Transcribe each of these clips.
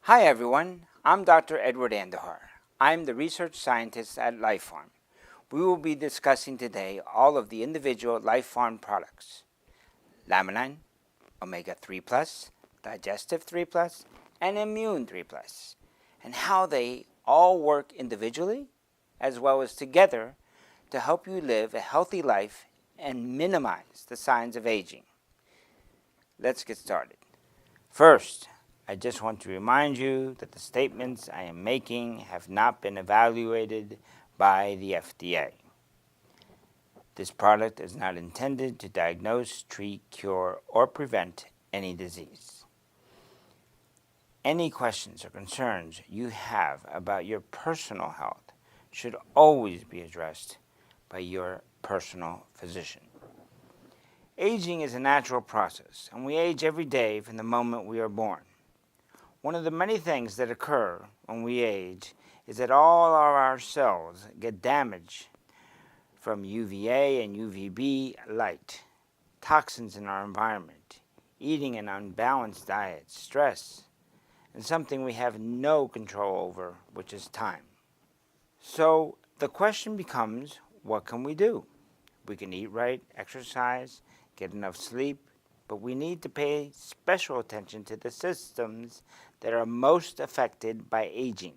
Hi everyone, I'm Dr. Edward Andujar. I'm the research scientist at LifeFarm. We will be discussing today all of the individual LifeFarm products: Laminine, Omega 3 Plus, Digestive 3 Plus, and Immune 3 Plus, and how they all work individually as well as together to help you live a healthy life and minimize the signs of aging. Let's get started. First, I just want to remind you that the statements I am making have not been evaluated by the FDA. This product is not intended to diagnose, treat, cure, or prevent any disease. Any questions or concerns you have about your personal health should always be addressed by your personal physician. Aging is a natural process, and we age every day from the moment we are born. One of the many things that occur when we age is that all of our cells get damaged from UVA and UVB light, toxins in our environment, eating an unbalanced diet, stress, and something we have no control over, which is time. So the question becomes, what can we do? We can eat right, exercise, get enough sleep, but we need to pay special attention to the systems that are most affected by aging.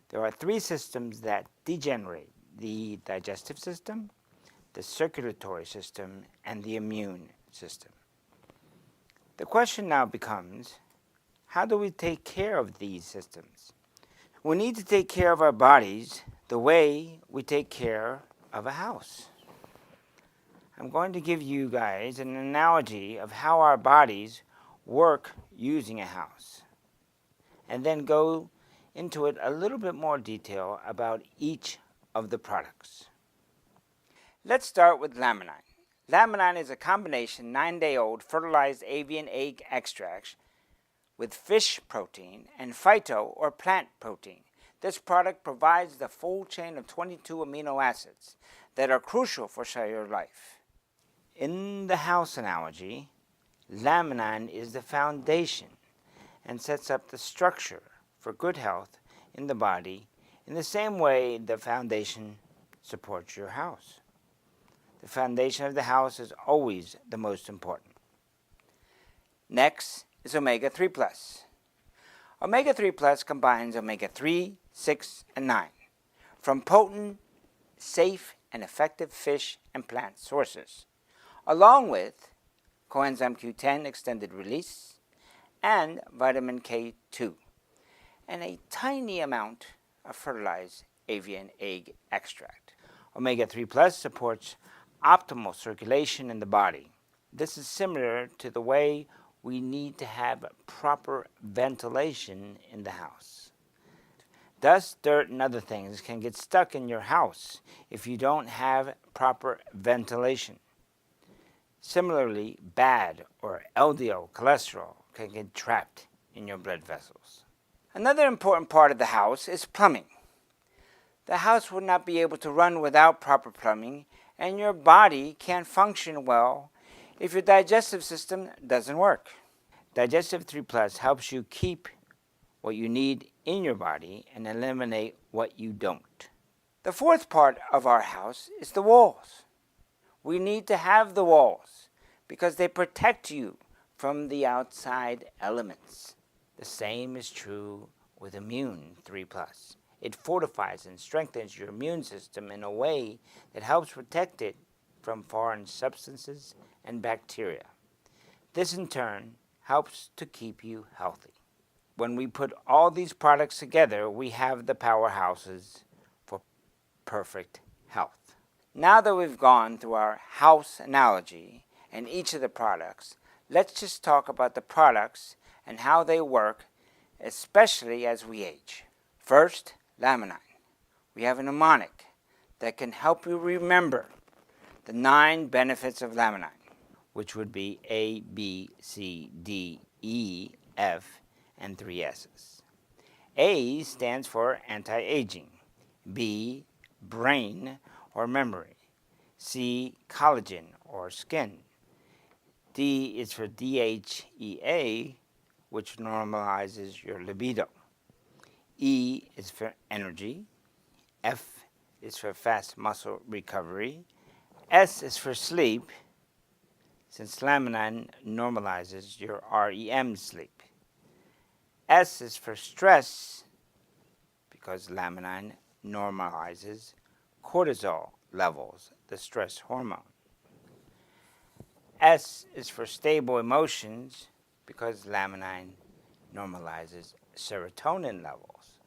There are three systems that degenerate: the digestive system, the circulatory system, and the immune system. The question now becomes, how do we take care of these systems? We need to take care of our bodies the way we take care of a house. I'm going to give you guys an analogy of how our bodies work using a house, and then go into it a little bit more detail about each of the products. Let's start with Laminine. Laminine is a combination 9-day-old fertilized avian egg extract with fish protein and phyto or plant protein. This product provides the full chain of 22 amino acids that are crucial for cellular life. In the house analogy, Laminine is the foundation and sets up the structure for good health in the body in the same way the foundation supports your house. The foundation of the house is always the most important. Next is Omega 3 Plus. Omega 3 Plus combines Omega 3, 6, and 9 from potent, safe, and effective fish and plant sources, along with coenzyme Q10 extended release and vitamin K2, and a tiny amount of fertilized avian egg extract. Omega 3 Plus supports optimal circulation in the body. This is similar to the way we need to have proper ventilation in the house. Dust, dirt, and other things can get stuck in your house if you don't have proper ventilation. Similarly, bad or LDL cholesterol can get trapped in your blood vessels. Another important part of the house is plumbing. The house would not be able to run without proper plumbing, and your body can't function well if your digestive system doesn't work. Digestive 3 Plus helps you keep what you need in your body and eliminate what you don't. The fourth part of our house is the walls. We need to have the walls because they protect you from the outside elements. The same is true with Immune 3 Plus. It fortifies and strengthens your immune system in a way that helps protect it from foreign substances and bacteria. This in turn helps to keep you healthy. When we put all these products together, we have the powerhouses for perfect health. Now that we've gone through our house analogy and each of the products, let's just talk about the products and how they work, especially as we age. First, Laminine. We have a mnemonic that can help you remember the 9 benefits of Laminine, which would be A, B, C, D, E, F, and 3 S's. A stands for anti-aging. B, brain or memory. C, collagen or skin. D is for DHEA, which normalizes your libido. E is for energy. F is for fast muscle recovery. S is for sleep, since laminin normalizes your REM sleep. S is for stress, because laminin normalizes cortisol levels, the stress hormone. S is for stable emotions, because laminin normalizes serotonin levels.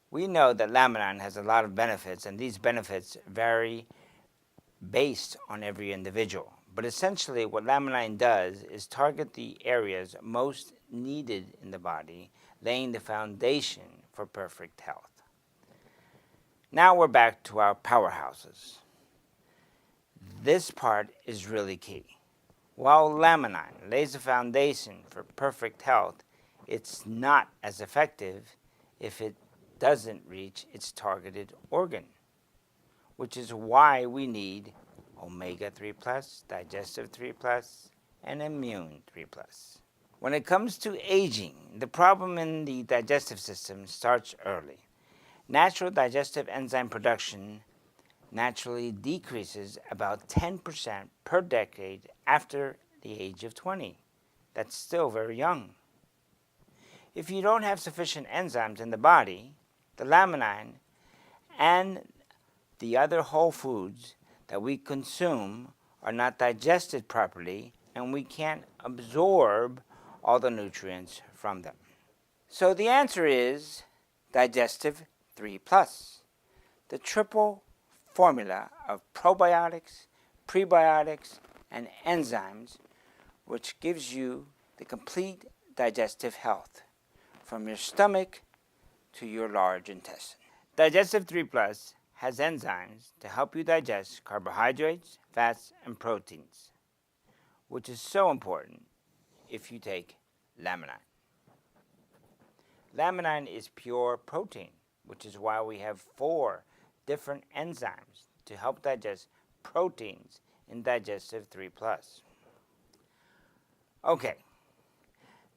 We know that laminin has a lot of benefits, and these benefits vary based on every individual. But essentially, what laminin does is target the areas most needed in the body, laying the foundation for perfect health. Now we're back to our powerhouses. This part is really key. While laminin lays the foundation for perfect health, it's not as effective if it doesn't reach its targeted organ, which is why we need omega-3+, digestive 3+, and immune 3+. When it comes to aging, the problem in the digestive system starts early. Natural digestive enzyme production naturally decreases about 10% per decade after the age of 20. That's still very young. If you don't have sufficient enzymes in the body, the laminin and the other whole foods that we consume are not digested properly, and we can't absorb all the nutrients from them. So the answer is digestive 3+, the triple formula of probiotics, prebiotics, and enzymes, which gives you the complete digestive health from your stomach to your large intestine. Digestive 3+ has enzymes to help you digest carbohydrates, fats, and proteins, which is so important if you take laminin. Laminin is pure protein, which is why we have 4 different enzymes to help digest proteins in digestive 3+. Okay,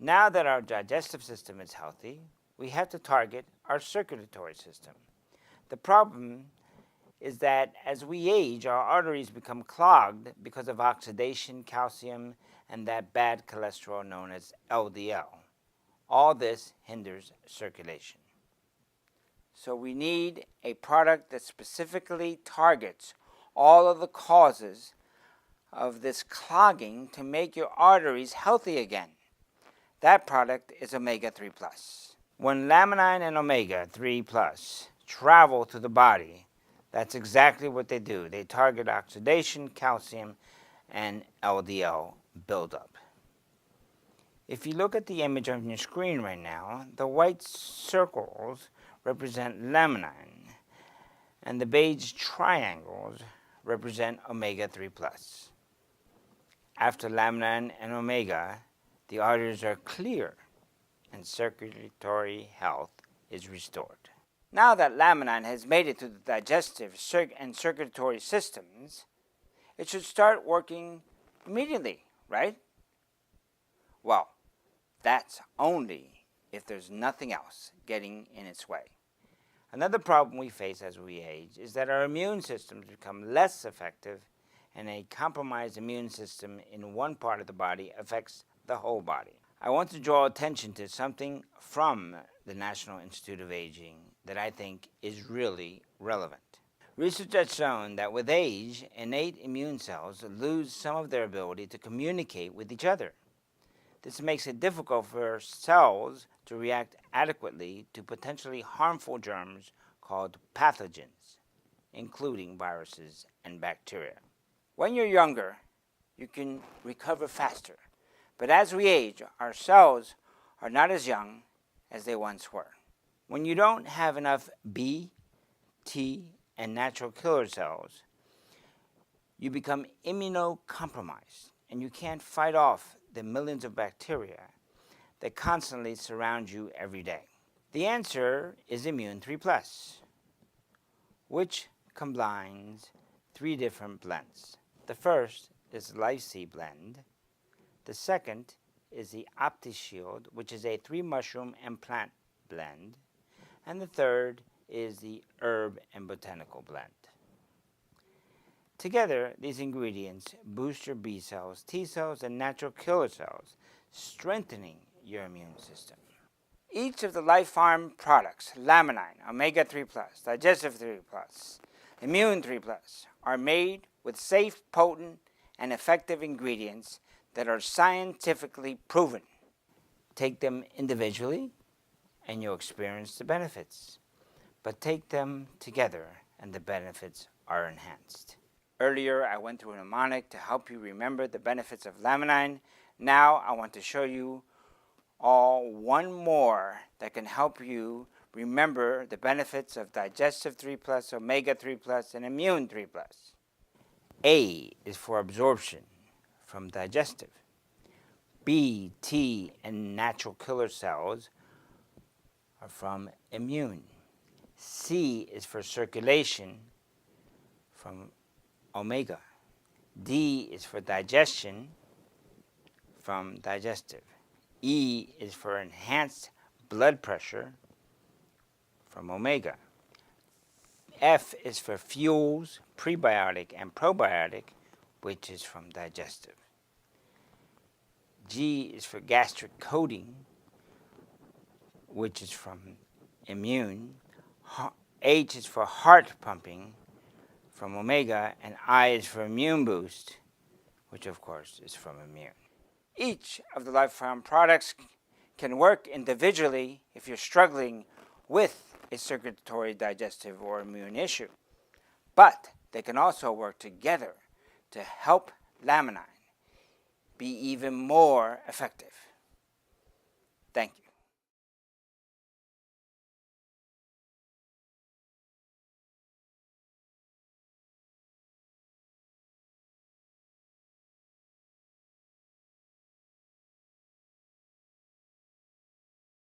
now that our digestive system is healthy, we have to target our circulatory system. The problem is that as we age, our arteries become clogged because of oxidation, calcium, and that bad cholesterol known as LDL. All this hinders circulation. So we need a product that specifically targets all of the causes of this clogging to make your arteries healthy again. That product is omega-3+. When laminin and omega-3+ travel to the body, that's exactly what they do. They target oxidation, calcium, and LDL buildup. If you look at the image on your screen right now, the white circles represent laminin, and the beige triangles represent omega-3+. After laminin and omega, the arteries are clear and circulatory health is restored. Now that laminin has made it to the digestive and circulatory systems, it should start working immediately, right? Well, that's only if there's nothing else getting in its way. Another problem we face as we age is that our immune systems become less effective, and a compromised immune system in one part of the body affects the whole body. I want to draw attention to something from the National Institute of Aging that I think is really relevant. Research has shown that with age, innate immune cells lose some of their ability to communicate with each other. This makes it difficult for cells to react adequately to potentially harmful germs called pathogens, including viruses and bacteria. When you're younger, you can recover faster. But as we age, our cells are not as young as they once were. When you don't have enough B, T, and natural killer cells, you become immunocompromised, and you can't fight off the millions of bacteria that constantly surround you every day. The answer is Immune 3+, which combines 3 different blends. The first is Life C blend. The second is the OptiShield, which is a 3-mushroom and plant blend. And the third is the herb and botanical blend. Together, these ingredients boost your B cells, T cells, and natural killer cells, strengthening your immune system. Each of the Life Farm products, Laminine, Omega 3+, Digestive 3+, Immune 3+, are made with safe, potent, and effective ingredients that are scientifically proven. Take them individually and you'll experience the benefits, but take them together and the benefits are enhanced. Earlier, I went through a mnemonic to help you remember the benefits of Laminine. Now I want to show you all one more that can help you remember the benefits of Digestive 3+, Omega 3+, and Immune 3+. A is for absorption from digestive. B, T, and natural killer cells are from immune. C is for circulation from omega. D is for digestion from digestive. E is for enhanced blood pressure from omega. F is for fuels, prebiotic and probiotic, which is from digestive. G is for gastric coating, which is from immune. H is for heart pumping from omega, and I is for immune boost, which of course is from immune. Each of the Life Farm products can work individually if you're struggling with a circulatory, digestive, or immune issue, but they can also work together to help Laminine be even more effective. Thank you.